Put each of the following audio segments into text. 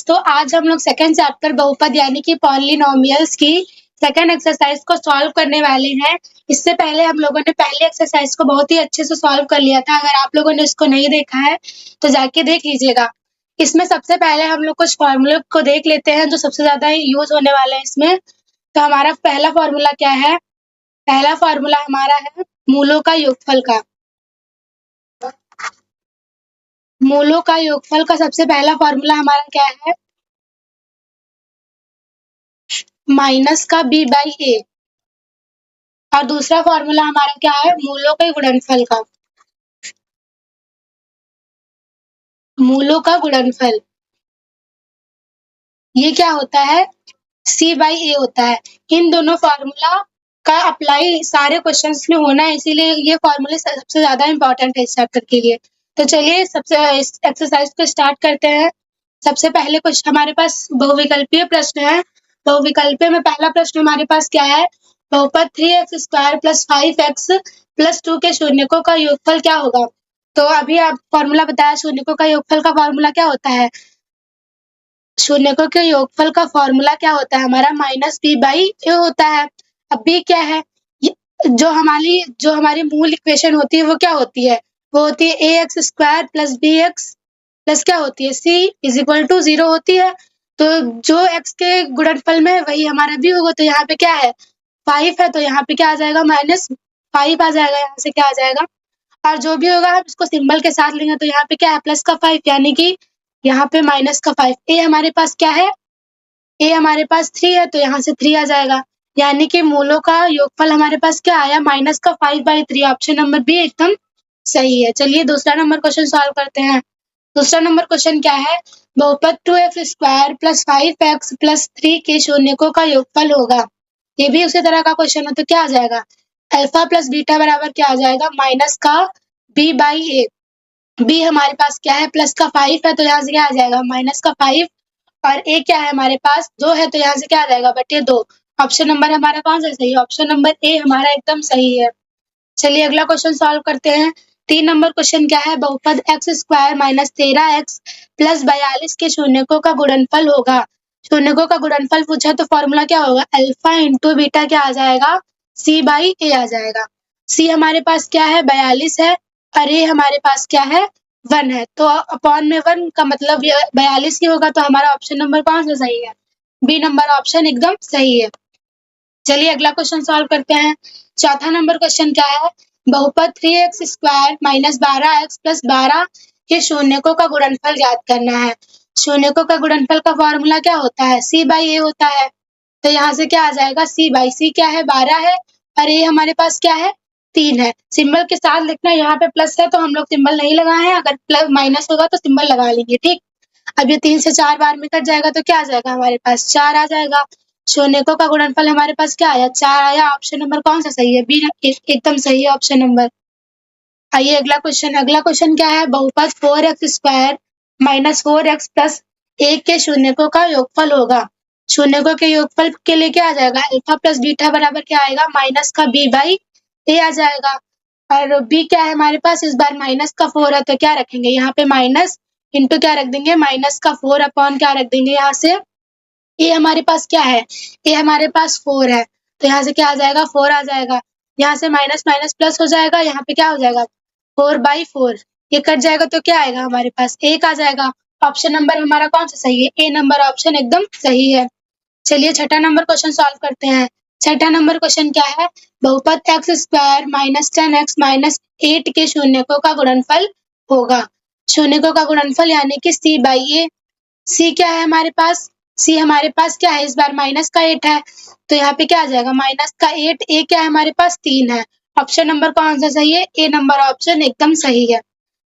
दोस्तों, आज हम लोग सेकंड चैप्टर बहुपद यानी कि पॉलिनोमियल्स की सेकंड एक्सरसाइज को सॉल्व करने वाले हैं। इससे पहले हम लोगों ने पहली एक्सरसाइज को बहुत ही अच्छे से सॉल्व कर लिया था। अगर आप लोगों ने इसको नहीं देखा है तो जाके देख लीजिएगा। इसमें सबसे पहले हम लोग कुछ फॉर्मूले को देख लेते हैं जो सबसे ज्यादा यूज होने वाले हैं इसमें। तो हमारा पहला फॉर्मूला क्या है? पहला फॉर्मूला हमारा है मूलों का योगफल का। मूलों का योगफल का सबसे पहला फॉर्मूला हमारा क्या है? माइनस का b बाई ए। और दूसरा फॉर्मूला हमारा क्या है? मूलों के गुणनफल का। मूलों का गुणनफल ये क्या होता है? c बाई ए होता है। इन दोनों फॉर्मूला का अप्लाई सारे क्वेश्चंस में होना है, इसीलिए ये फॉर्मूले सबसे ज्यादा इंपॉर्टेंट है इस चैप्टर के लिए। तो चलिए सबसे इस एक्सरसाइज को स्टार्ट करते हैं। सबसे पहले कुछ हमारे पास बहुविकल्पीय प्रश्न है। बहुविकल्पीय में पहला प्रश्न हमारे पास क्या है? बहुपद 3x² + 5x + 2 के शून्यकों का योगफल क्या होगा? तो अभी आप फॉर्मूला बताया, शून्यकों का योगफल का फॉर्मूला क्या होता है? शून्यकों के योगफल का फॉर्मूला क्या होता है? हमारा -b बाई ए होता है। अब b क्या है? जो हमारी मूल इक्वेशन होती है वो क्या होती है? वो होती है ax² + bx प्लस क्या होती है? c = 0 होती है। तो जो x के गुणनफल में है वही हमारा b होगा। तो यहाँ पे क्या है? 5 है, तो यहाँ पे क्या आ जाएगा? -5 आ जाएगा। यहाँ से क्या आ जाएगा? और जो भी होगा हम इसको सिंबल के साथ लेंगे। तो यहाँ पे क्या है? +5, यानी कि यहाँ पे -5। a हमारे पास क्या है? a हमारे पास 3 है, तो यहाँ से 3 आ जाएगा। यानी कि मूलों का योगफल हमारे पास क्या आया? -5/3। ऑप्शन नंबर बी एकदम सही है। चलिए दूसरा नंबर क्वेश्चन सॉल्व करते हैं। दूसरा नंबर क्वेश्चन क्या है? बहुपद 2x² + 5x + 3 के शून्यकों का योगफल होगा। ये भी उसी तरह का क्वेश्चन है, तो क्या आ जाएगा? अल्फा प्लस बीटा बराबर क्या आ जाएगा? माइनस का b बाई ए। b हमारे पास क्या है? +5 है, तो यहाँ से क्या आ जाएगा? -5। और a क्या है हमारे पास? 2 है, तो यहाँ से क्या आ जाएगा? /2। ऑप्शन नंबर हमारा कौन सा सही है? ऑप्शन नंबर ए हमारा एकदम सही है। चलिए अगला क्वेश्चन सॉल्व करते हैं। 3 नंबर क्वेश्चन क्या है? बहुपद x² - 13x + 42 के शून्यकों का गुणनफल होगा। शून्यकों का गुणनफल पूछा तो फॉर्मूला क्या होगा? अल्फा इंटू बीटा क्या आ जाएगा? c बाई ए आ जाएगा। c हमारे पास क्या है? 42 है, और a हमारे पास क्या है? 1 है। तो अपॉन में 1 का मतलब 42 ही होगा। तो हमारा ऑप्शन नंबर कौन सा सही है? बी नंबर ऑप्शन एकदम सही है। चलिए अगला क्वेश्चन सॉल्व करते हैं। चौथा नंबर क्वेश्चन क्या है? बहुपद 3x² - 12x + 12 के शून्यकों का गुणनफल ज्ञात करना है। शून्यकों का गुणनफल का फॉर्मूला क्या होता है? c बाई ए होता है। तो यहाँ से क्या आ जाएगा? c बाई c क्या है? 12 है, और a हमारे पास क्या है? 3 है। सिंबल के साथ लिखना। यहाँ पे प्लस है तो हम लोग सिंबल नहीं लगाए हैं, अगर प्लस माइनस होगा तो सिंबल लगा लेंगे, ठीक। अब ये 3 से 4 बार में कट जाएगा तो क्या आ जाएगा? हमारे पास 4 आ जाएगा। शून्यकों का गुणनफल हमारे पास क्या आया? 4 आया। ऑप्शन नंबर कौन सा सही है? बी एकदम सही है ऑप्शन नंबर। आइए अगला क्वेश्चन। अगला क्वेश्चन क्या है? बहुपद 4x² - 4x + 1 के शून्यकों का योगफल होगा। शून्यकों के योगफल के लिए क्या आ जाएगा? अल्फा प्लस बीटा बराबर क्या आएगा? माइनस का b बाई ए आ जाएगा। और b क्या है हमारे पास? इस बार -4 है, तो क्या रखेंगे यहाँ पे? माइनस इंटू क्या रख देंगे? -4 अपॉन क्या रख देंगे यहाँ से? ए हमारे पास क्या है? ए हमारे पास 4 है, तो यहाँ से क्या आ जाएगा? 4 आ जाएगा। यहाँ से माइनस माइनस प्लस हो जाएगा, यहाँ पे क्या हो जाएगा? 4/4। ये कट जाएगा तो क्या आएगा हमारे पास? 1 आ जाएगा। ऑप्शन नंबर हमारा कौन सा सही है? ए नंबर ऑप्शन एकदम सही है। चलिए छठा नंबर क्वेश्चन सॉल्व करते हैं। छठा नंबर क्वेश्चन क्या है? बहुपद x² - 10x - 8 के शून्यकों का गुणनफल होगा। शून्यकों का गुणनफल यानी कि c बाई ए। c क्या है हमारे पास? c हमारे पास क्या है? इस बार -8 है, तो यहाँ पे क्या आ जाएगा? -8। a क्या है हमारे पास? 3 है। ऑप्शन नंबर कौन सा सही है? ए नंबर ऑप्शन एकदम सही है।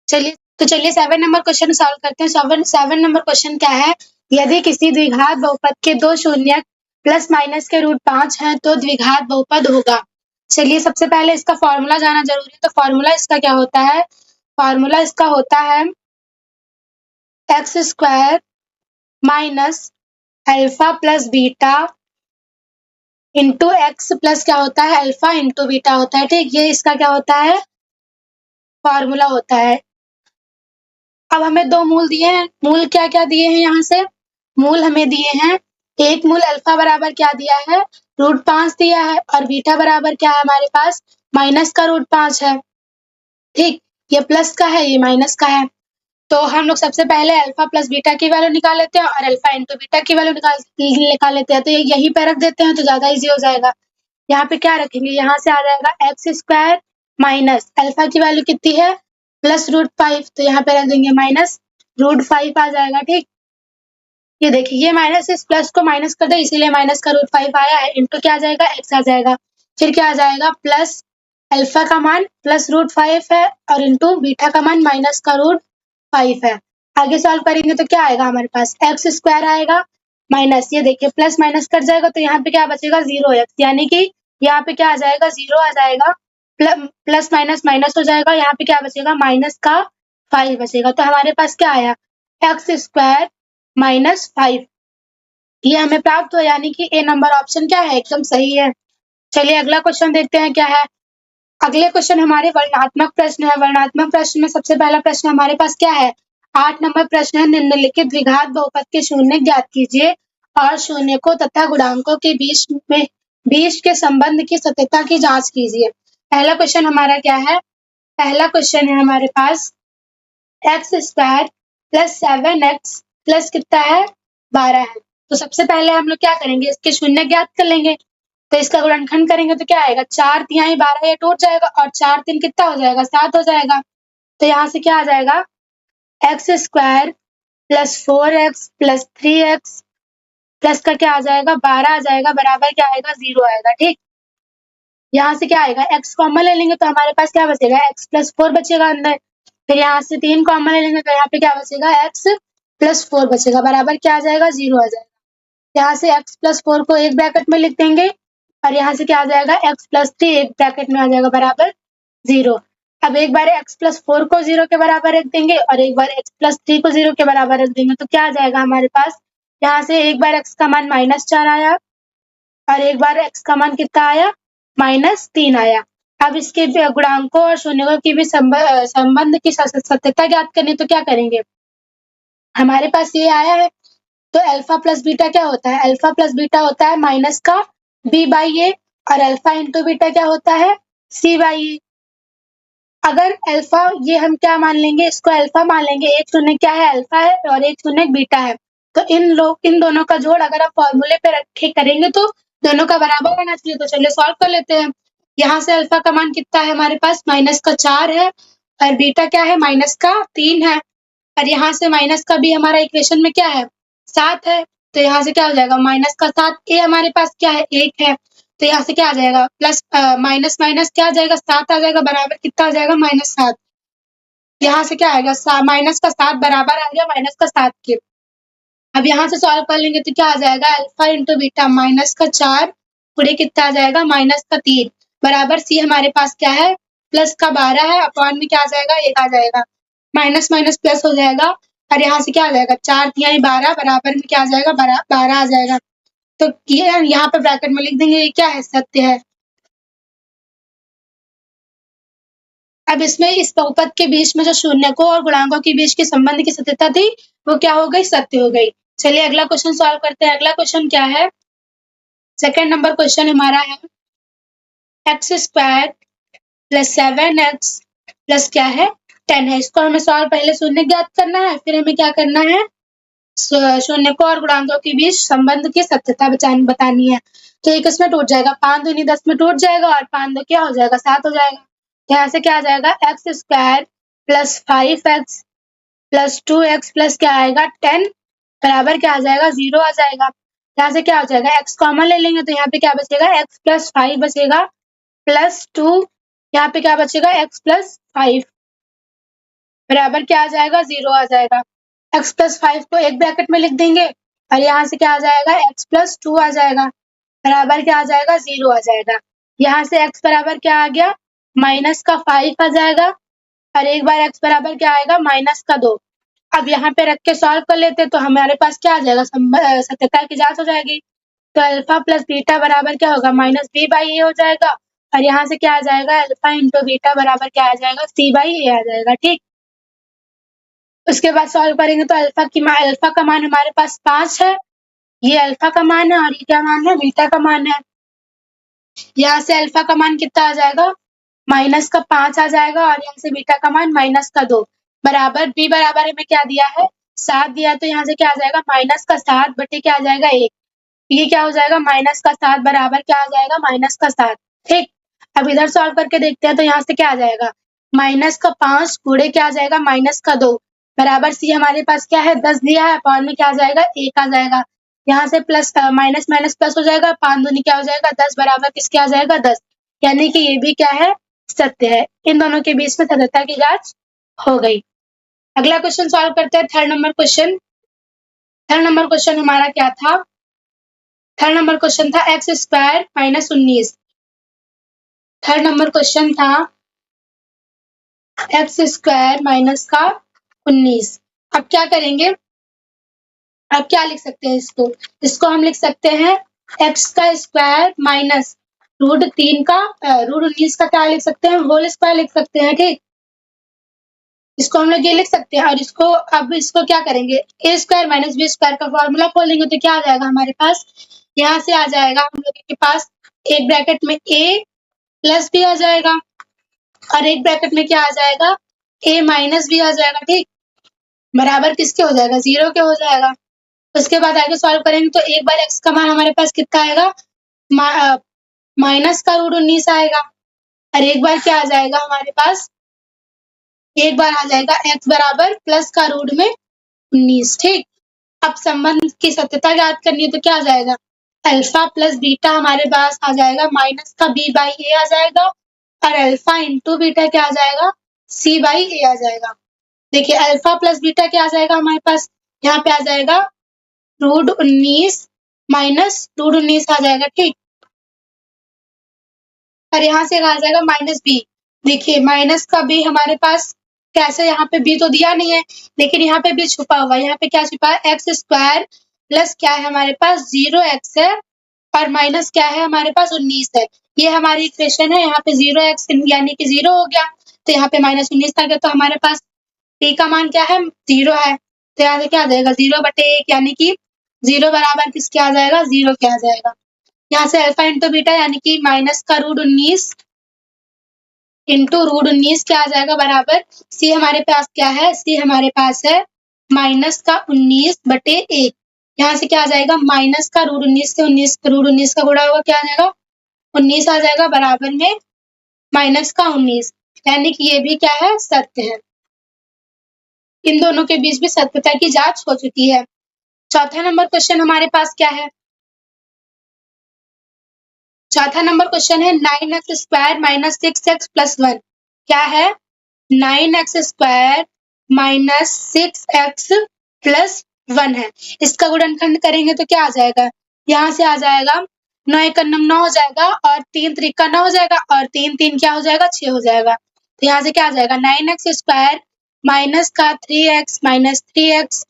चलिए 7 नंबर क्वेश्चन सॉल्व करते हैं। 7 नंबर क्वेश्चन क्या है? यदि किसी द्विघात बहुपद के 2 शून्य प्लस माइनस के रूट 5 है तो द्विघात बहुपद होगा। चलिए सबसे पहले इसका फॉर्मूला जाना जरूरी है। तो फॉर्मूला इसका क्या होता है? फॉर्मूला इसका होता है x² minus alpha plus beta into x plus क्या होता है? अल्फा इंटू बीटा होता है, ठीक। ये इसका क्या होता है? फॉर्मूला होता है। अब हमें 2 मूल दिए हैं। मूल क्या क्या दिए हैं यहाँ से? मूल हमें दिए हैं, एक मूल अल्फा बराबर क्या दिया है, √5 दिया है, और बीटा बराबर क्या है हमारे पास, माइनस का √5 है। ठीक, ये प्लस का है, ये माइनस का है। तो हम लोग सबसे पहले अल्फा प्लस बीटा की वैल्यू निकाल लेते हैं और अल्फा इंटू बीटा की वैल्यू निकाल लेते हैं। तो यहीं पे रख देते हैं तो ज्यादा इजी हो जाएगा। यहाँ पे क्या रखेंगे, यहाँ से आ जाएगा x² माइनस अल्फा की वैल्यू कितनी है, प्लस √5, तो यहाँ पे रख देंगे माइनस √5 आ जाएगा। ठीक, ये देखिए, ये माइनस इस प्लस को माइनस कर दे, इसीलिए माइनस का √5 आया है, इंटू क्या आ जाएगा, x आ जाएगा। फिर क्या आ जाएगा, प्लस अल्फा का मान प्लस √5 है और इंटू बीटा का मान माइनस का √5 है। आगे सॉल्व करेंगे तो क्या आएगा हमारे पास, x² आएगा माइनस, ये देखिए प्लस माइनस कट जाएगा तो यहाँ पे क्या बचेगा, 0x, यानी कि यहाँ पे क्या आ जाएगा, 0 आ जाएगा, प्लस माइनस माइनस हो जाएगा, यहाँ पे क्या बचेगा, माइनस का 5 बचेगा। तो हमारे पास क्या आया, x² माइनस 5, ये हमें प्राप्त हुआ, यानी कि ए नंबर ऑप्शन क्या है, एकदम सही है। चलिए अगला क्वेश्चन देखते हैं क्या है। अगले क्वेश्चन हमारे वर्णात्मक प्रश्न है। वर्णात्मक प्रश्न में सबसे पहला प्रश्न हमारे पास क्या है, 8 नंबर प्रश्न है, निम्नलिखित द्विघात बहुपद के शून्य ज्ञात कीजिए और शून्य को तथा गुणांकों के बीच के संबंध की सत्यता की जांच कीजिए। पहला क्वेश्चन हमारा क्या है, पहला क्वेश्चन है हमारे पास x² प्लस 7x प्लस कितना है, 12 है। तो सबसे पहले हम लोग क्या करेंगे, इसके शून्य ज्ञात कर लेंगे। तो इसका गुणनखंड करेंगे तो क्या आएगा, 4 तिहाई 12, ये टूट जाएगा और 4 3 कितना हो जाएगा, 7 हो जाएगा। तो यहाँ से क्या आ जाएगा, x² plus 4x plus 3x plus का क्या आ जाएगा, 12 आ जाएगा, बराबर क्या आएगा, 0 आएगा। ठीक, यहाँ से क्या आएगा, x कॉमन ले लेंगे तो हमारे पास क्या बचेगा, x प्लस 4 बचेगा अंदर। फिर यहाँ से 3 कॉमन ले लेंगे तो यहाँ पे क्या बचेगा, x प्लस 4 बचेगा, बराबर क्या आ जाएगा, 0 आ जाएगा। यहाँ से x प्लस 4 को एक ब्रैकेट में लिख देंगे और यहाँ से क्या आ जाएगा, x प्लस 3 एक ब्रैकेट में आ जाएगा, बराबर 0। अब एक बार x प्लस 4 को 0 के बराबर रख देंगे और एक बार x प्लस 3 को 0 के बराबर रख देंगे तो क्या आ जाएगा हमारे पास, यहाँ से एक बार x का मान -4 आया और एक बार x का मान कितना आया, -3 आया। अब इसके गुणांकों और शून्यों की भी संबंध की सत्यता ज्ञात करनी, तो क्या करेंगे, हमारे पास ये आया है तो अल्फा प्लस बीटा क्या होता है, अल्फा प्लस बीटा होता है माइनस का b/a और अल्फा इंटू बीटा क्या होता है, c/a। अगर अल्फा, ये हम क्या मान लेंगे, इसको अल्फा मान लेंगे, एक शून्य क्या है, अल्फा है और एक शून्य बीटा है। तो इन दोनों का जोड़ अगर हम फॉर्मूले पे रखे करेंगे तो दोनों का बराबर होना चाहिए। तो चलिए सॉल्व कर लेते हैं। यहाँ से अल्फा का मान कितना है हमारे पास, -4 है और बीटा क्या है, -3 है और यहाँ से माइनस का भी हमारा इक्वेशन में क्या है, 7 है। तो यहाँ से क्या हो जाएगा, -7, ए हमारे पास क्या है, 8 है। तो यहाँ से क्या आ जाएगा, प्लस माइनस माइनस क्या आ जाएगा, 7 आ जाएगा, बराबर कितना आ जाएगा, -7। यहाँ से क्या आएगा, माइनस का 7 बराबर आ गया -7 के। अब यहाँ से सॉल्व कर लेंगे तो क्या आ जाएगा, अल्फा इंटू बीटा -4 पूरे कितना आ जाएगा, -3 बराबर सी हमारे पास क्या है, प्लस का 12 है, अपॉन में क्या आ जाएगा, 1 आ जाएगा, माइनस माइनस प्लस हो जाएगा और यहाँ से क्या आ जाएगा, 4 तिहाई 12 बराबर में क्या आ जाएगा, 12 आ जाएगा। तो ये यहाँ पे ब्रैकेट में लिख देंगे, ये क्या है, सत्य है। अब इसमें इस बहुपद के बीच में जो शून्यकों और गुणांकों के बीच के संबंध की सत्यता थी वो क्या हो गई, सत्य हो गई। चलिए अगला क्वेश्चन सॉल्व करते हैं। अगला क्वेश्चन क्या है, सेकंड नंबर क्वेश्चन हमारा है x² प्लस 7x प्लस क्या है, 10 है। इसको हमें सॉल्व, पहले शून्य ज्ञात करना है, फिर हमें क्या करना है, शून्यकों और गुणांकों के बीच संबंध की सत्यता बतानी है। तो एक इसमें टूट जाएगा, 5 दूनी 10 में टूट जाएगा और 5 2 क्या हो जाएगा, 7 हो जाएगा। तो यहाँ से क्या आ जाएगा, x² plus 5x plus 2x plus क्या आएगा, 10 बराबर क्या आ जाएगा, 0 आ जाएगा। यहाँ से क्या हो जाएगा, x कॉमन ले लेंगे तो यहाँ पे क्या बचेगा, x प्लस 5 बचेगा प्लस 2, यहाँ पे क्या बचेगा, x प्लस 5 बराबर क्या आ जाएगा, 0 आ जाएगा। x प्लस 5 को एक ब्रैकेट में लिख देंगे और यहाँ से क्या आ जाएगा, x प्लस 2 आ जाएगा, बराबर क्या आ जाएगा, 0 आ जाएगा। यहाँ से x बराबर क्या आ गया, माइनस का 5 आ जाएगा और एक बार x बराबर क्या आएगा, माइनस का 2। अब यहाँ पे रख के सॉल्व कर लेते हैं तो हमारे पास क्या आ जाएगा, सत्यता की जांच हो जाएगी। तो अल्फा प्लस बीटा बराबर क्या होगा, -b/a हो जाएगा और यहाँ से क्या आ जाएगा, अल्फा इंटू बीटा बराबर क्या आ जाएगा, c/a आ जाएगा। ठीक, उसके बाद सॉल्व करेंगे तो अल्फा का मान हमारे पास 5 है, ये अल्फा का मान है और ये क्या मान है, बीटा का मान है। यहाँ से अल्फा का मान कितना आ जाएगा, -5 आ जाएगा और यहाँ से बीटा का मान -2 बराबर b बराबर हमें क्या दिया है, 7 दिया है, तो यहाँ से क्या आ जाएगा -7 बटे क्या आ जाएगा 1। ये क्या हो जाएगा -7 बराबर क्या आ जाएगा -7। ठीक, अब इधर सॉल्व करके देखते हैं तो यहाँ से क्या आ जाएगा -5 गुणे क्या आ जाएगा -2 बराबर सी हमारे पास क्या है 10 दिया है, अपॉन में क्या आ जाएगा 1 आ जाएगा। यहाँ से प्लस माइनस माइनस प्लस हो जाएगा, 5 दूनी क्या हो जाएगा 10 बराबर किसके आ जाएगा 10, यानी कि ये भी क्या है सत्य है। इन दोनों के बीच में सत्यता की जांच हो गई। अगला क्वेश्चन सॉल्व करते हैं, third number question. Third number question हमारा क्या था, थर्ड नंबर क्वेश्चन था x² - 19। थर्ड नंबर क्वेश्चन था x² माइनस का 19। अब क्या करेंगे, अब क्या लिख सकते हैं इसको, इसको हम लिख सकते हैं x का स्क्वायर माइनस √3 का √19 का क्या लिख सकते हैं, होल स्क्वायर लिख सकते हैं। ठीक, इसको हम लोग ये लिख सकते हैं और इसको अब इसको क्या करेंगे, a² माइनस b² का फॉर्मूला खोलेंगे तो क्या आ जाएगा हमारे पास, यहाँ से आ जाएगा हम लोग के पास एक ब्रैकेट में a प्लस b आ जाएगा और एक ब्रैकेट में क्या आ जाएगा a माइनस b आ जाएगा। ठीक, बराबर किसके हो जाएगा 0 के हो जाएगा। उसके बाद आगे सॉल्व करेंगे तो एक बार x का मान हमारे पास कितना आएगा, माइनस का √19 आएगा और एक बार क्या आ जाएगा हमारे पास, एक बार आ जाएगा x बराबर प्लस का रूट में 19। ठीक, अब संबंध की सत्यता याद करनी है तो क्या आ जाएगा, अल्फा प्लस बीटा हमारे पास आ जाएगा माइनस का b/a आ जाएगा और अल्फा इंटू बीटा क्या आ जाएगा c/a आ जाएगा। देखिए अल्फा प्लस बीटा क्या आ जाएगा हमारे पास, यहाँ पे आ जाएगा √19 माइनस √19 आ जाएगा। ठीक, और यहाँ से आ जाएगा -b। देखिए माइनस का b हमारे पास कैसे, यहाँ पे b तो दिया नहीं है लेकिन यहाँ पे b छुपा हुआ है, यहाँ पे क्या छुपा है x² प्लस क्या है हमारे पास 0x है और माइनस क्या है हमारे पास 19 है। ये हमारी इक्वेशन है, यहाँ पे 0x यानी कि 0 हो गया, तो यहाँ पे -19 आ गया, तो हमारे पास p का मान क्या है 0 है, तो यहाँ से क्या आ जाएगा 0/1 यानी कि 0 बराबर किसके आ जाएगा 0 के आ जाएगा। यहाँ से अल्फा इंटू बीटा यानी कि माइनस का √19 इंटू √19 क्या आ जाएगा बराबर सी हमारे पास क्या है, सी हमारे पास है माइनस का 19/1। यहाँ से क्या आ जाएगा माइनस का √19 से 19 √19 का गुणा होगा क्या आ जाएगा 19 आ जाएगा बराबर में माइनस का 19, यानी कि ये भी क्या है सत्य है। इन दोनों के बीच भी सत्यता की जांच हो चुकी है। चौथा नंबर क्वेश्चन हमारे पास क्या है, चौथा नंबर क्वेश्चन है 9x² - 6x + 1। क्या है 9x² - 6x + 1 है। इसका गुणनखंड करेंगे तो क्या आ जाएगा, यहाँ से आ जाएगा 9 × 9 हो जाएगा और 3 × 3 9 हो जाएगा और 3 3 क्या हो जाएगा 6 हो जाएगा। तो यहाँ से क्या आ जाएगा 9x² माइनस का 3x माइनस 3x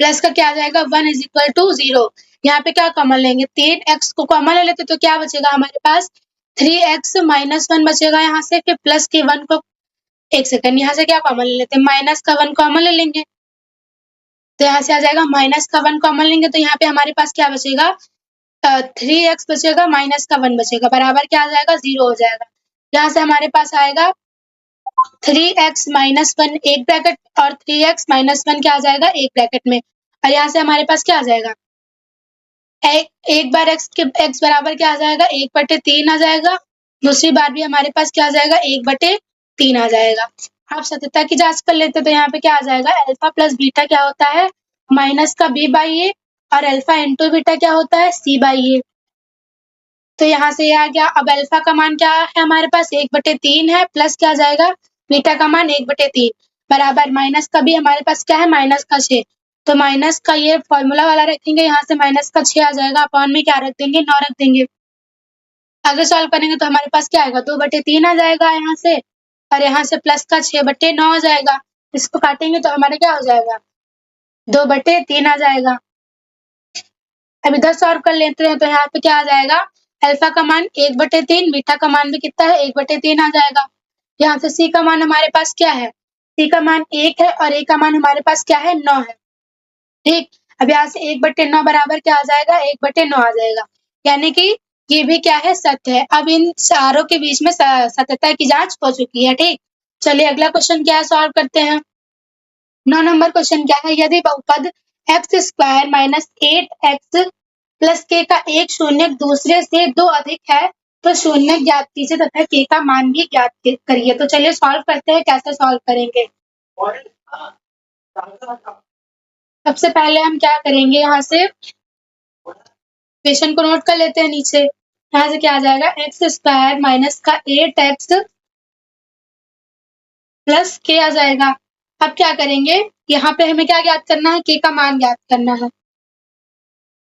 प्लस का क्या आ जाएगा 1 = 0। यहाँ पे क्या कॉमन लेंगे 3x को कॉमन ले लेते तो क्या बचेगा हमारे पास 3x - 1 बचेगा, यहाँ से फिर प्लस के 1 को एक सेकंड यहाँ से क्या कॉमन ले लेते हैं माइनस का 1 कॉमन ले लेंगे, तो यहाँ से आ जाएगा माइनस का 1 कॉमन लेंगे तो यहाँ पे हमारे पास क्या बचेगा 3x बचेगा माइनस का 1 बचेगा बराबर क्या आ जाएगा 0 हो जाएगा। यहाँ से हमारे पास आएगा 3x - 1 एक ब्रैकेट और 3x - 1 क्या आ जाएगा एक ब्रैकेट में और यहाँ से हमारे पास क्या आ जाएगा एक बार x बराबर क्या आ जाएगा 1/3 आ जाएगा, दूसरी बार भी हमारे पास क्या आ जाएगा 1/3 आ जाएगा। आप सत्यता की जांच कर लेते तो यहाँ पे क्या आ जाएगा अल्फा प्लस बीटा क्या होता है माइनस का b/a और अल्फा इंटू बीटा क्या होता है c/a। तो यहाँ से ये आ गया। अब अल्फा का मान क्या है हमारे पास 1/3 है प्लस क्या आ जाएगा बीटा का मान 1/3 बराबर माइनस का भी हमारे पास क्या है -6, तो माइनस का ये फॉर्मूला वाला रखेंगे, यहाँ से -6 आ जाएगा, अपॉन में क्या रख देंगे 9 रख देंगे। आगे सॉल्व करेंगे तो हमारे पास क्या आएगा 2/3 आ जाएगा यहाँ से और यहाँ से प्लस का 6/9 आ जाएगा। इसको काटेंगे तो हमारे क्या हो जाएगा 2/3 आ जाएगा। अब इधर सॉल्व कर लेते हैं तो यहाँ पे क्या आ जाएगा अल्फा का मान 1/3, बीटा का मान भी कितना है 1/3 आ जाएगा। यहाँ से सी का मान हमारे पास क्या है सी का मान 1 है और ए का मान हमारे पास क्या है 9 है। ठीक, अब यहाँ से 1/9 बराबर क्या आ जाएगा 1/9 आ जाएगा, यानी कि ये भी क्या है सत्य है। अब इन चारों के बीच में सत्यता की जांच हो चुकी है। ठीक, चलिए अगला क्वेश्चन क्या है सॉल्व करते हैं। 9 नंबर क्वेश्चन क्या है, यदि बहुपद x² - 8x प्लस k का एक शून्य दूसरे से 2 अधिक है तो शून्य ज्ञात कीजिए तथा k का मान भी ज्ञात करिए। तो चलिए सॉल्व करते हैं, कैसे सॉल्व करेंगे। सबसे पहले हम क्या करेंगे, यहाँ से इक्वेशन को नोट कर लेते हैं नीचे। यहाँ से क्या आ जाएगा x² माइनस का 8x प्लस k आ जाएगा। अब क्या करेंगे, यहाँ पे हमें क्या ज्ञात करना है, k का मान ज्ञात करना है।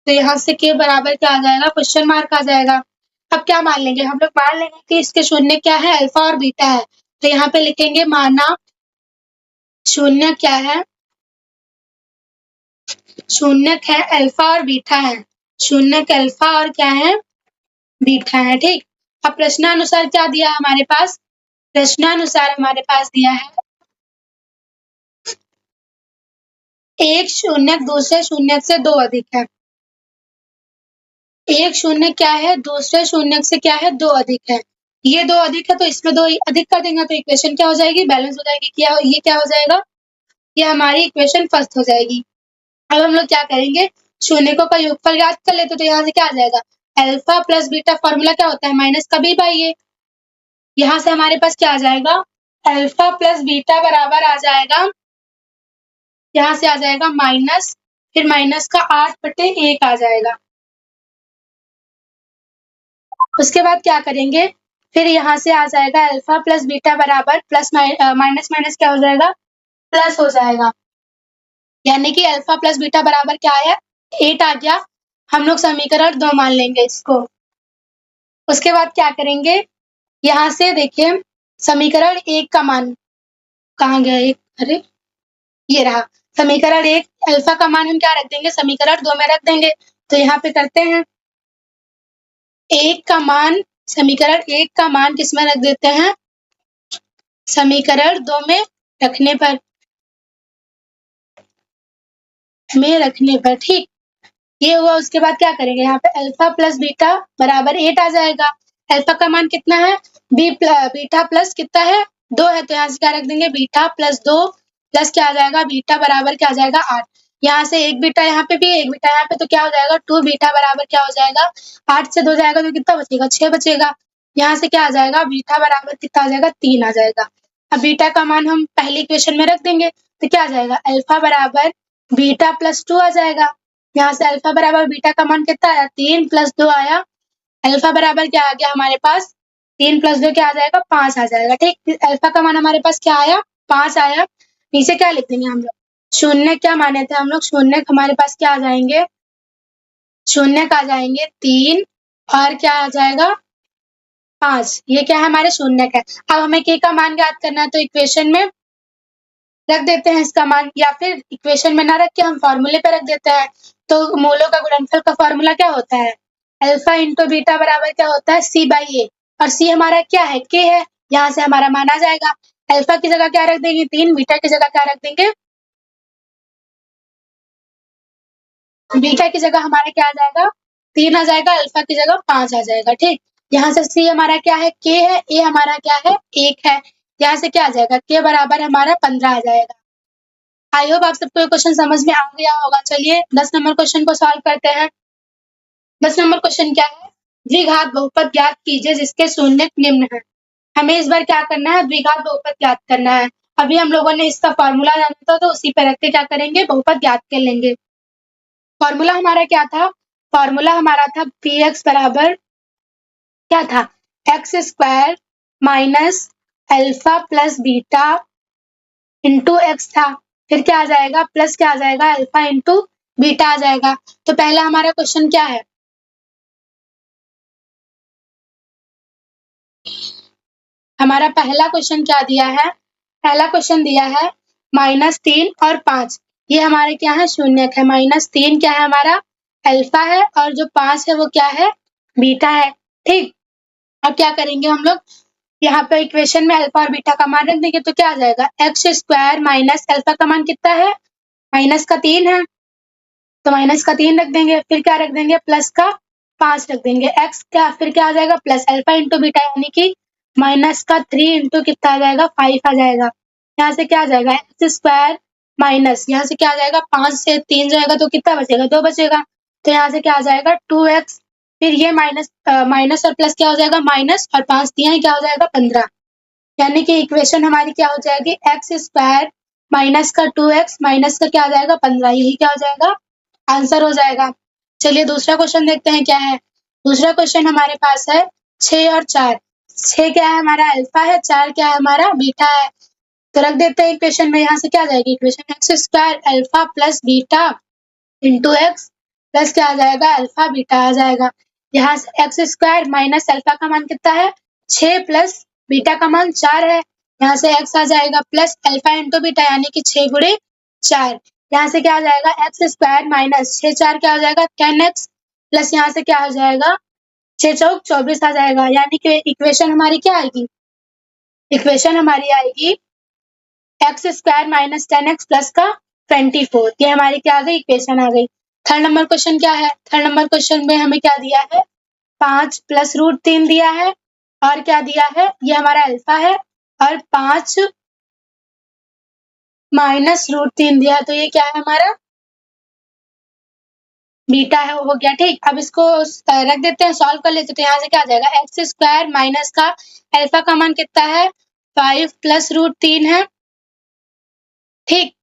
तो यहाँ से k बराबर क्या आ जाएगा, क्वेश्चन मार्क आ जाएगा। अब क्या मान लेंगे, हम लोग मान लेंगे कि इसके शून्य क्या है, अल्फा और बीटा है। तो यहाँ पे लिखेंगे माना शून्य क्या है, शून्य है अल्फा और बीटा है, शून्य का अल्फा और क्या है बीटा है। ठीक, अब प्रश्नानुसार क्या दिया हमारे पास, प्रश्नानुसार हमारे पास दिया है एक शून्य दूसरे शून्य से 2 अधिक है। एक शून्य क्या है, दूसरे शून्य से क्या है 2 अधिक है। ये 2 अधिक है तो इसमें 2 अधिक कर देंगे तो इक्वेशन क्या हो जाएगी, बैलेंस हो जाएगी। क्या ये क्या हो जाएगा, ये हमारी इक्वेशन फर्स्ट हो जाएगी। अब हम लोग क्या करेंगे, शून्यकों का योगफल याद कर लेते तो यहाँ से क्या आ जाएगा, अल्फा प्लस बीटा फॉर्मूला क्या होता है माइनस का b बाई ए। यहाँ से हमारे पास क्या आ जाएगा, अल्फा प्लस बीटा बराबर आ जाएगा, यहाँ से आ जाएगा माइनस, फिर माइनस का 8/1 आ जाएगा। उसके बाद क्या करेंगे, फिर यहाँ से आ जाएगा अल्फा प्लस बीटा बराबर प्लस माइनस माइनस क्या हो जाएगा, प्लस हो जाएगा, यानी कि अल्फा प्लस बीटा बराबर क्या आया 8 आ गया। हम लोग समीकरण 2 मान लेंगे इसको। उसके बाद क्या करेंगे, यहाँ से देखिए समीकरण 1 का मान कहाँ गया, एक अरे ये रहा समीकरण 1, अल्फा का मान हम क्या रख देंगे, समीकरण 2 में रख देंगे। तो यहाँ पे करते हैं, समीकरण 1 का मान किस में रख देते हैं, समीकरण 2 में रखने पर ठीक, ये हुआ। उसके बाद क्या करेंगे, यहाँ पे अल्फा प्लस बीटा बराबर 8 आ जाएगा। अल्फा का मान कितना है, बीटा प्लस कितना है 2 है, तो यहाँ से क्या रख देंगे बीटा प्लस 2 प्लस क्या आ जाएगा बीटा बराबर क्या आ जाएगा 8। यहाँ से एक बीटा यहाँ पे भी एक बीटा यहाँ पे, तो क्या हो जाएगा 2 बीटा बराबर क्या हो जाएगा 8 से 2 जाएगा तो कितना बचेगा 6 बचेगा। यहाँ से क्या आ जाएगा बीटा बराबर कितना आ जाएगा 3 आ जाएगा। अब बीटा का मान हम पहली इक्वेशन में रख देंगे तो क्या आ जाएगा अल्फा बराबर बीटा प्लस 2 आ जाएगा। यहाँ से अल्फा बराबर बीटा का मान कितना आया 3 प्लस 2 आया, अल्फा बराबर क्या आ गया हमारे पास 3 प्लस 2 क्या आ जाएगा 5 आ जाएगा। ठीक, अल्फा का मान हमारे पास क्या आया 5 आया। नीचे क्या लिख देंगे हम लोग, शून्य क्या माने थे हम लोग, शून्य हमारे पास क्या आ जाएंगे, शून्य का आ जाएंगे 3 और क्या आ जाएगा 5, ये क्या है हमारे शून्य का। अब हमें k का मान ज्ञात करना है तो इक्वेशन में रख देते हैं इसका मान, या फिर इक्वेशन में ना रख के हम फॉर्मूले पे रख देते हैं। तो मूलों का गुणनफल का फॉर्मूला क्या होता है, अल्फा इंटू बीटा बराबर क्या होता है c बाई ए, और c हमारा क्या है k है। यहाँ से हमारा मान आ जाएगा, अल्फा की जगह क्या रख देंगे 3, बीटा की जगह क्या रख देंगे, बीटा की जगह हमारा क्या आ जाएगा 3 आ जाएगा, अल्फा की जगह 5 आ जाएगा। ठीक, यहाँ से c हमारा क्या है k है, a हमारा क्या है 1 है, यहाँ से क्या आ जाएगा k बराबर हमारा 15 आ जाएगा। आई होप आप सबको ये क्वेश्चन समझ में आ गया होगा। चलिए 10 नंबर क्वेश्चन को सॉल्व करते हैं। 10 नंबर क्वेश्चन क्या है, द्विघात बहुपद ज्ञात कीजिए जिसके शून्य निम्न है। हमें इस बार क्या करना है, द्विघात बहुपद ज्ञात करना है। अभी हम लोगों ने इसका फॉर्मूला जाना था तो उसी पे रख के क्या करेंगे बहुपद ज्ञात कर लेंगे। फॉर्मूला हमारा क्या था, फॉर्मूला हमारा था px बराबर क्या था x² minus alpha plus beta into x था, फिर क्या आ जाएगा प्लस क्या आ जाएगा अल्फा इंटू बीटा आ जाएगा। तो पहला हमारा क्वेश्चन क्या है, हमारा पहला क्वेश्चन क्या दिया है, पहला क्वेश्चन दिया है -3 और 5, ये हमारे क्या है शून्यक है। -3 क्या है हमारा अल्फा है और जो 5 है वो क्या है बीटा है। ठीक, अब क्या करेंगे हम लोग, यहाँ पे इक्वेशन में अल्फा और बीटा का मान रख देंगे तो क्या आ जाएगा, एक्स स्क्वायर माइनस अल्फा का मान कितना है, माइनस का 3 है, तो माइनस का 3 रख देंगे, फिर क्या रख देंगे, प्लस का 5 रख देंगे, एक्स क्या फिर क्या आ जाएगा, प्लस अल्फा इंटू बीटा यानी कि माइनस का 3 इंटू कितना आ जाएगा, 5 आ जाएगा। यहाँ से क्या आ जाएगा, एक्स स्क्वायर माइनस यहाँ से क्या आ जाएगा, 5 से 3 जाएगा तो कितना बचेगा, 2 बचेगा, तो यहाँ से क्या आ जाएगा 2x, फिर ये माइनस और प्लस क्या हो जाएगा, माइनस और 5 दिया है क्या हो जाएगा 15, यानी कि इक्वेशन हमारी क्या हो जाएगी, एक्स स्क्वायर माइनस का 2x माइनस का क्या आ जाएगा 15, यही क्या हो जाएगा, आंसर हो जाएगा। चलिए दूसरा क्वेश्चन देखते हैं क्या है। दूसरा क्वेश्चन हमारे पास है 6 और 4। 6 क्या है हमारा, अल्फा है, 4 क्या है हमारा, बीटा है। तो रख देते हैं इक्वेशन में, यहाँ से क्या आ जाएगी equation, x square alpha plus beta into x plus क्या आ जाएगा, अल्फा बीटा आ जाएगा। यहाँ से एक्स स्क्वायर माइनस अल्फा का मान कितना है, 6 प्लस बीटा का मान 4 है, यहाँ से एक्स आ जाएगा प्लस अल्फा इंटू बीटा यानी कि 6 गुणे 4, यहाँ से क्या आ जाएगा, एक्स स्क्वायर माइनस 6 4 क्या हो जाएगा 10x प्लस यहाँ से क्या हो जाएगा 6 चौक 24 आ जाएगा, यानी कि इक्वेशन हमारी क्या आएगी, इक्वेशन हमारी आएगी x square minus 10x plus का 24, ये हमारी क्या आ गई, इक्वेशन आ गई। थर्ड नंबर क्वेश्चन क्या है, थर्ड नंबर क्वेश्चन में हमें क्या दिया है, 5 प्लस रूट 3 दिया है, और क्या दिया है, ये हमारा अल्फा है, और 5 माइनस रूट 3 दिया है, तो ये क्या है हमारा बीटा है, हो गया ठीक। अब इसको रख देते हैं, सॉल्व कर लेते हैं, तो यहाँ से क्या आ जाएगा, एक्स स्क्वायर माइनस का अल्फा का मान कितना है 5 प्लस रूट 3 है, ठीक,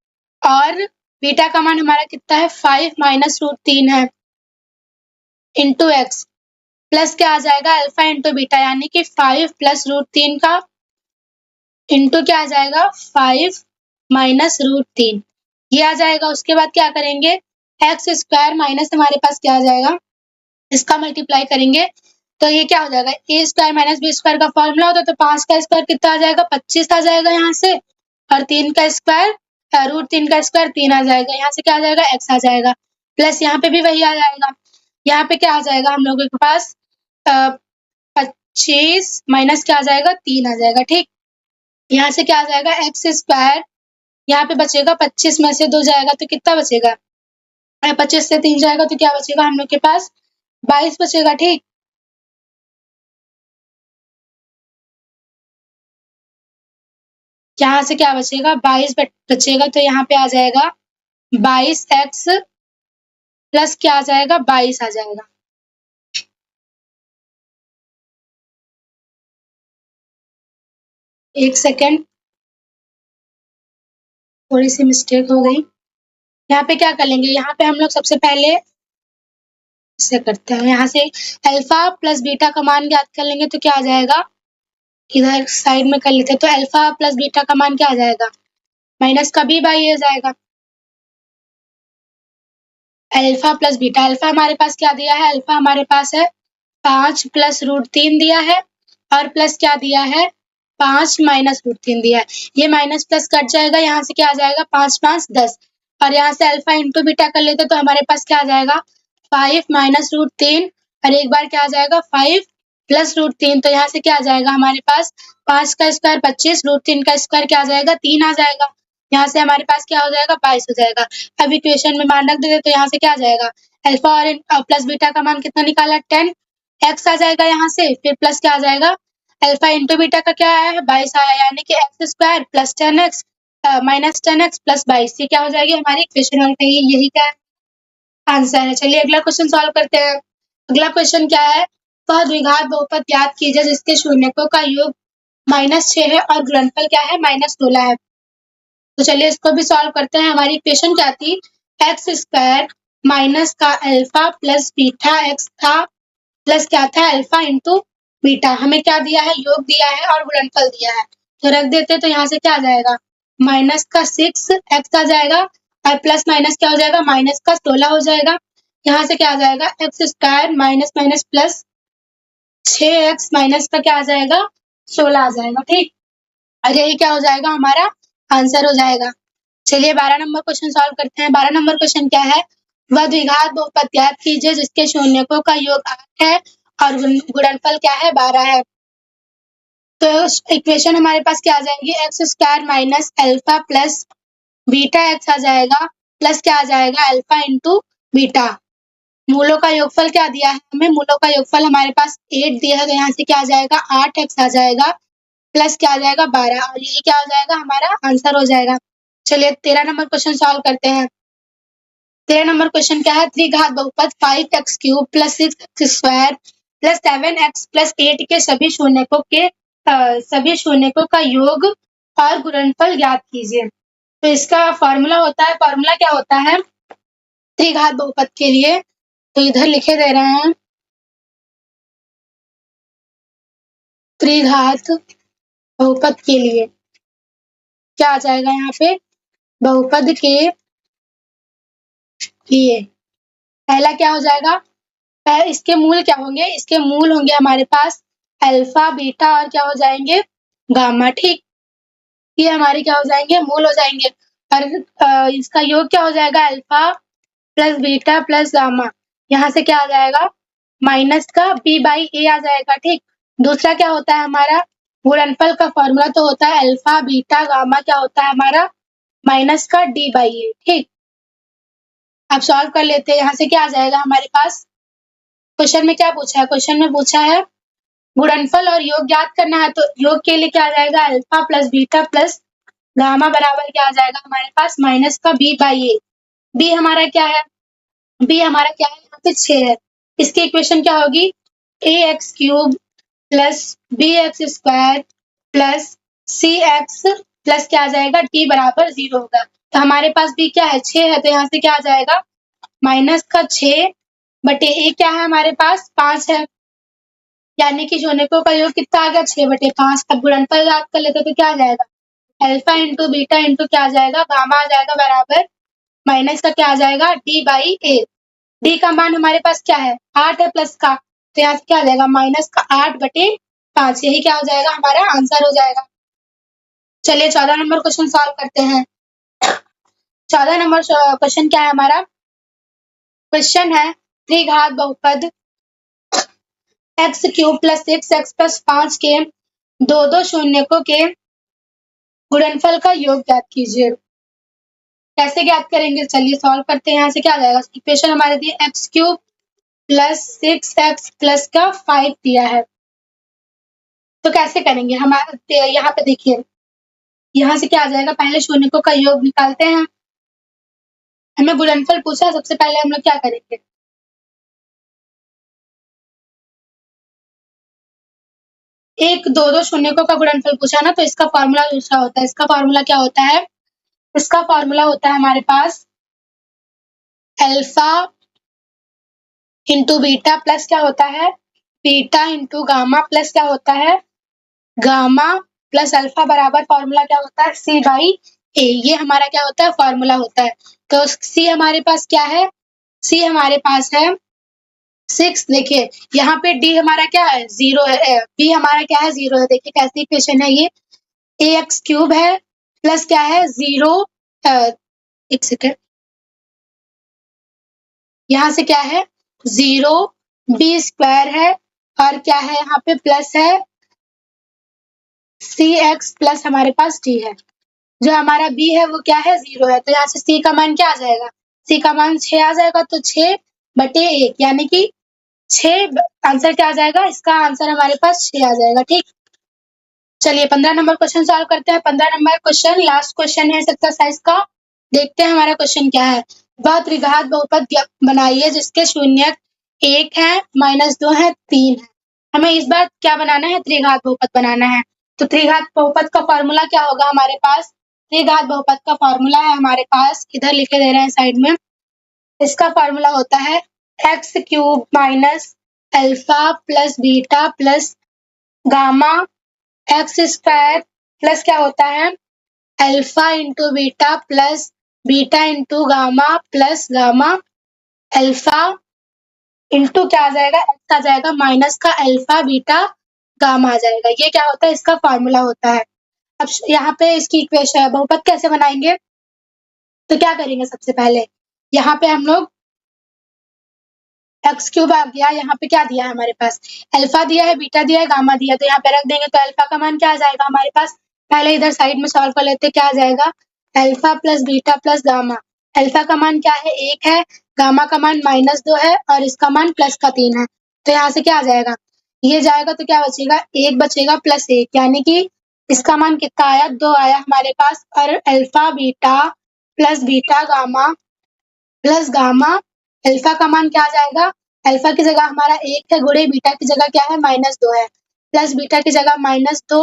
और बीटा का मान हमारा कितना है 5 माइनस रूट 3 है, इंटू एक्स प्लस क्या आ जाएगा अल्फा इंटू बीटा यानी कि 5 प्लस रूट 3 का इंटू क्या आ जाएगा 5 माइनस रूट 3, ये आ जाएगा। उसके बाद क्या करेंगे, एक्स स्क्वायर माइनस हमारे पास क्या आ जाएगा, इसका मल्टीप्लाई करेंगे तो ये क्या हो जाएगा, ए स्क्वायर माइनस बी स्क्वायर का फॉर्मूला होता है, तो 5 का स्क्वायर कितना आ जाएगा 25 आ जाएगा यहाँ से, और 3 का स्क्वायर रूट 3 का स्क्वायर 3 आ जाएगा, यहाँ से क्या आ जाएगा एक्स आ जाएगा, प्लस यहाँ पे भी वही आ जाएगा, यहाँ पे क्या आ जाएगा हम लोगों के पास 25 माइनस क्या आ जाएगा 3 आ जाएगा, ठीक, यहाँ से क्या आ जाएगा एक्स स्क्वायर, यहाँ पे बचेगा 25 में से 2 जाएगा तो कितना बचेगा, 25 से 3 जाएगा तो क्या बचेगा हम लोग के पास 22 बचेगा, ठीक। यहाँ से क्या बचेगा 22 बचेगा, तो यहाँ पे आ जाएगा 22x प्लस क्या आ जाएगा 22 आ जाएगा। एक सेकेंड, थोड़ी सी मिस्टेक हो गई, यहाँ पे क्या कर लेंगे, यहाँ पे हम लोग सबसे पहले इससे करते हैं, यहाँ से अल्फा प्लस बीटा का मान ज्ञात कर लेंगे तो क्या आ जाएगा, इधर साइड में कर लेते हैं, तो अल्फा प्लस बीटा का मान क्या आ जाएगा, माइनस का b बाई a जाएगा, अल्फा प्लस बीटा, अल्फा हमारे पास क्या दिया है, अल्फा हमारे पास है 5 प्लस रूट 3 दिया है, और प्लस क्या दिया है 5 माइनस रूट 3 दिया है, ये माइनस प्लस कट जाएगा, यहाँ से क्या आ जाएगा 5 5 10, और यहाँ से अल्फा इंटू बीटा कर लेते तो हमारे पास क्या आ जाएगा 5 माइनस रूट 3, और एक बार क्या आ जाएगा 5 प्लस रूट 3, तो यहाँ से क्या आ जाएगा हमारे पास 5 का स्क्वायर 25, रूट 3 का स्क्वायर क्या आ जाएगा 3 आ जाएगा, यहाँ से हमारे पास क्या हो जाएगा 22 हो जाएगा। अब इक्वेशन में मान रख देते तो यहाँ से क्या आ जाएगा, अल्फा और प्लस बीटा का मान कितना निकाला 10 एक्स आ जाएगा, यहाँ से फिर प्लस क्या आ जाएगा अल्फा इंटू बीटा का क्या आया है 22 आया, यानी कि x square plus 10x minus 10x plus 22, ये क्या हो जाएगी हमारी इक्वेशन हल, यही क्या आंसर है। चलिए अगला क्वेश्चन सॉल्व करते हैं। अगला क्वेश्चन क्या है, वह द्विघात बहुपद ज्ञात कीजिए जिसके शून्यकों का योग -6 है और गुणनफल क्या है -16 है। तो चलिए इसको भी सॉल्व करते हैं। हमारी इक्वेशन क्या थी, एक्स स्क्वायर माइनस का अल्फा प्लस बीटा एक्स था, प्लस क्या था अल्फा इंटू बीटा, हमें क्या दिया है योग दिया है और गुणनफल दिया है, तो रख देते तो यहाँ से क्या आ जाएगा माइनस का 6 एक्स आ जाएगा, और प्लस माइनस क्या हो जाएगा माइनस का 16 हो जाएगा, यहाँ से क्या आ जाएगा x square minus minus plus 6x minus का क्या आ जाएगा 16 आ जाएगा, ठीक, और यही क्या हो जाएगा हमारा आंसर हो जाएगा। चलिए 12 नंबर क्वेश्चन सॉल्व करते हैं। 12 नंबर क्वेश्चन क्या है, वह द्विघात बहुपद ज्ञात कीजिए जिसके शून्यकों का योग 8 है और गुणनफल क्या है 12 है। तो इक्वेशन हमारे पास क्या आ जाएगी, X square minus alpha plus beta X आ जाएगा, प्लस क्या आ जाएगा, अल्फा इंटू बीटा। मूलों का योगफल क्या दिया है हमें, मूलों का योगफल हमारे पास 8 दिया है, तो यहाँ से क्या आ जाएगा, 8x आ जाएगा, प्लस क्या आ जाएगा, 12, और ये क्या हो जाएगा, हमारा आंसर हो जाएगा। चलिए 13 नंबर क्वेश्चन सॉल्व करते हैं। 13 नंबर क्वेश्चन क्या है, त्रिघात बहुपद 5x cube plus 6x square plus 7x plus 8 के सभी शून्यकों का योग और गुणनफल ज्ञात कीजिए। तो इसका फॉर्मूला क्या होता है त्रिघात बहुपद के लिए, तो इधर लिखे दे रहे हैं, त्रिघात बहुपद के लिए क्या आ जाएगा, यहाँ पे बहुपद के लिए पहला क्या हो जाएगा, इसके मूल क्या होंगे, इसके मूल होंगे हमारे पास अल्फा बीटा और क्या हो जाएंगे, गामा। ठीक, ये हमारे क्या हो जाएंगे, मूल हो जाएंगे। और इसका योग क्या हो जाएगा, alpha plus beta plus gamma, यहाँ से क्या आ जाएगा, माइनस का b बाई ए आ जाएगा। ठीक, दूसरा क्या होता है हमारा, गुणनफल का फॉर्मूला तो होता है अल्फा बीटा गामा, क्या होता है हमारा, माइनस का d बाई ए। ठीक, अब सॉल्व कर लेते हैं, यहाँ से क्या आ जाएगा हमारे पास, क्वेश्चन में क्या पूछा है, क्वेश्चन में पूछा है गुणनफल और योग ज्ञात करना है, तो योग के लिए क्या आ जाएगा, alpha plus beta plus gamma बराबर क्या आ जाएगा हमारे पास, माइनस का b बाई ए। b हमारा क्या है, b हमारा क्या है, यहाँ पे 6 है, इसकी इक्वेशन क्या होगी, ax cube plus B X square plus C X plus क्या आ जाएगा, t बराबर 0 होगा। तो हमारे पास b क्या है, 6 है, तो यहाँ से क्या आ जाएगा, माइनस का 6 बटे a क्या है हमारे पास, 5 है, यानी कि शून्यकों का योग कितना आ गया, 6 बटे 5। अब गुणनफल याद कर लेते तो क्या आ जाएगा, अल्फा इंटू बीटा इंटू क्या आ जाएगा, गामा आ जाएगा बराबर माइनस का क्या आ जाएगा, d बाई ए। डी का मान हमारे पास क्या है, 8 है प्लस का, तो यहाँ से क्या आ जाएगा, माइनस का 8 बटे 5, यही क्या हो जाएगा, हमारा आंसर हो जाएगा। चलिए 14 नंबर क्वेश्चन सॉल्व करते हैं। 14 नंबर क्वेश्चन क्या है हमारा, क्वेश्चन है त्रिघात बहुपद x cube plus 6x plus 5 के दो शून्यकों के गुणनफल का योग ज्ञात कीजिए। कैसे ज्ञात करेंगे, चलिए सॉल्व करते हैं। यहाँ से क्या आ जाएगा, इक्वेशन हमारे दिए x cube plus 6x plus का 5 दिया है, तो कैसे करेंगे, हमारे यहाँ पे देखिए, यहाँ से क्या आ जाएगा, पहले शून्यकों का योग निकालते हैं, हमें गुणनफल पूछा, सबसे पहले हम लोग क्या करेंगे, एक दो शून्यकों का गुणनफल पूछा ना, तो इसका फॉर्मूला दूसरा होता है। इसका फॉर्मूला क्या होता है, इसका फॉर्मूला होता है हमारे पास अल्फा इंटू बीटा प्लस क्या होता है, बीटा इंटू गामा प्लस क्या होता है, गामा प्लस अल्फा बराबर फॉर्मूला क्या होता है, सी बाई ए। ये हमारा क्या होता है, फॉर्मूला होता है। तो सी हमारे पास क्या है, सी हमारे पास है 6। देखिए यहाँ पे डी हमारा क्या है, 0 है, बी हमारा क्या है, 0 है। देखिए कैसी इक्वेशन है ये, ए एक्स क्यूब है प्लस क्या है 0, एक सेकेंड, यहाँ से क्या है 0, बी स्क्वायर है और क्या है यहाँ पे प्लस है सी एक्स प्लस हमारे पास डी है। जो हमारा बी है वो क्या है, 0 है, तो यहाँ से सी का मान क्या आ जाएगा, सी का मान 6 आ जाएगा, तो 6 बटे 1 यानी कि 6 आंसर क्या आ जाएगा, इसका आंसर हमारे पास 6 आ जाएगा। ठीक, चलिए 15 नंबर क्वेश्चन सॉल्व करते हैं। 15 नंबर क्वेश्चन लास्ट क्वेश्चन है एक्सरसाइज का। देखते हैं हमारा क्वेश्चन क्या है, वह त्रिघात बहुपद बनाइए जिसके शून्य 1 है, -2 है, 3 है। हमें इस बार क्या बनाना है, त्रिघात बहुपद बनाना है। तो त्रिघात बहुपद का फॉर्मूला क्या होगा हमारे पास, त्रिघात बहुपद का फॉर्मूला है हमारे पास, इधर लिखे दे रहे हैं साइड में, इसका फॉर्मूला होता है x cube minus alpha plus beta plus gamma x square plus क्या होता है alpha into beta plus beta into gamma plus gamma alpha into क्या आ जाएगा, एक्स आ जाएगा माइनस का अल्फा बीटा गामा आ जाएगा। ये क्या होता है, इसका फॉर्मूला होता है। अब यहाँ पे इसकी इक्वेशन बहुपद कैसे बनाएंगे, तो क्या करेंगे, सबसे पहले यहाँ पे हम लोग एक्स क्यूब आ गया। यहाँ पे क्या दिया है हमारे पास, अल्फा दिया है, बीटा दिया है, गामा दिया है। तो यहाँ पे रख देंगे तो अल्फा का मान क्या आ जाएगा हमारे पास, पहले इधर साइड में सॉल्व कर लेते हैं। क्या आ जाएगा, alpha plus beta plus gamma. Alpha का मान क्या है, 1 है, गामा का मान -2 है और इसका मान +3 है। तो यहाँ से क्या आ जाएगा, ये जाएगा तो क्या बचेगा, 1 बचेगा +1, यानी कि इसका मान कितना आया, 2 आया हमारे पास। और alpha beta plus beta gamma plus gamma, alpha का मान क्या आ जाएगा, अल्फा की जगह हमारा 1 है, गुणे बीटा की जगह क्या है -2 है, प्लस बीटा की जगह -2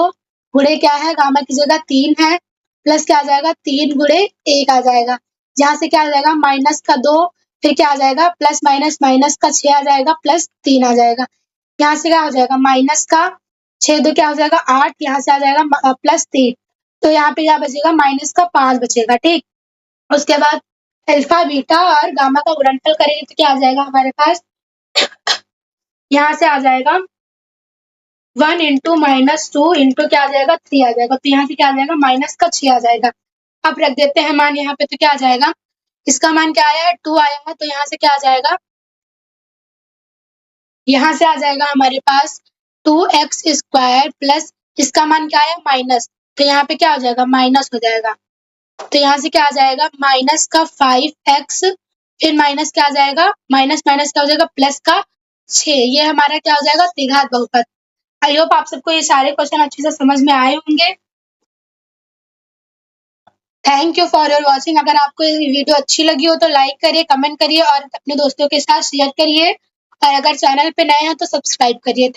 गुणे क्या है, गामा की जगह 3 है, प्लस क्या आ जाएगा 3 गुणे 1 आ जाएगा। जहाँ से क्या आ जाएगा माइनस का 2, फिर क्या आ जाएगा प्लस माइनस माइनस का 6 आ जाएगा, प्लस 3 आ जाएगा। यहाँ से क्या हो जाएगा माइनस का 6 2 क्या हो जाएगा 8, यहाँ से आ जाएगा +3। तो यहाँ पे क्या बचेगा, माइनस का 5 बचेगा। ठीक, उसके बाद अल्फा बीटा और गामा का गुणनफल करेंगे तो क्या आ जाएगा हमारे पास, यहाँ से आ जाएगा 1 इंटू -2 इंटू क्या आ जाएगा 3 आ जाएगा। तो यहाँ से क्या आ जाएगा माइनस का 6 आ जाएगा। अब रख देते हैं मान यहाँ पे, तो क्या आ जाएगा, इसका मान क्या आया है 2 आया है, तो यहाँ से क्या आ जाएगा, यहाँ से आ जाएगा हमारे पास 2x² प्लस इसका मान क्या आया माइनस, तो यहाँ पे क्या हो जाएगा माइनस हो जाएगा। तो यहाँ से क्या आ जाएगा माइनस का 5x, फिर माइनस क्या आ जाएगा, माइनस माइनस क्या हो जाएगा प्लस का 6, ये हमारा क्या हो जाएगा द्विघात बहुपद। आई होप आप सबको ये सारे क्वेश्चन अच्छे से समझ में आए होंगे। Thank you for your watching. अगर आपको ये वीडियो अच्छी लगी हो तो लाइक करिए, कमेंट करिए और अपने दोस्तों के साथ शेयर करिए, और अगर चैनल पे नए हैं तो सब्सक्राइब करिए।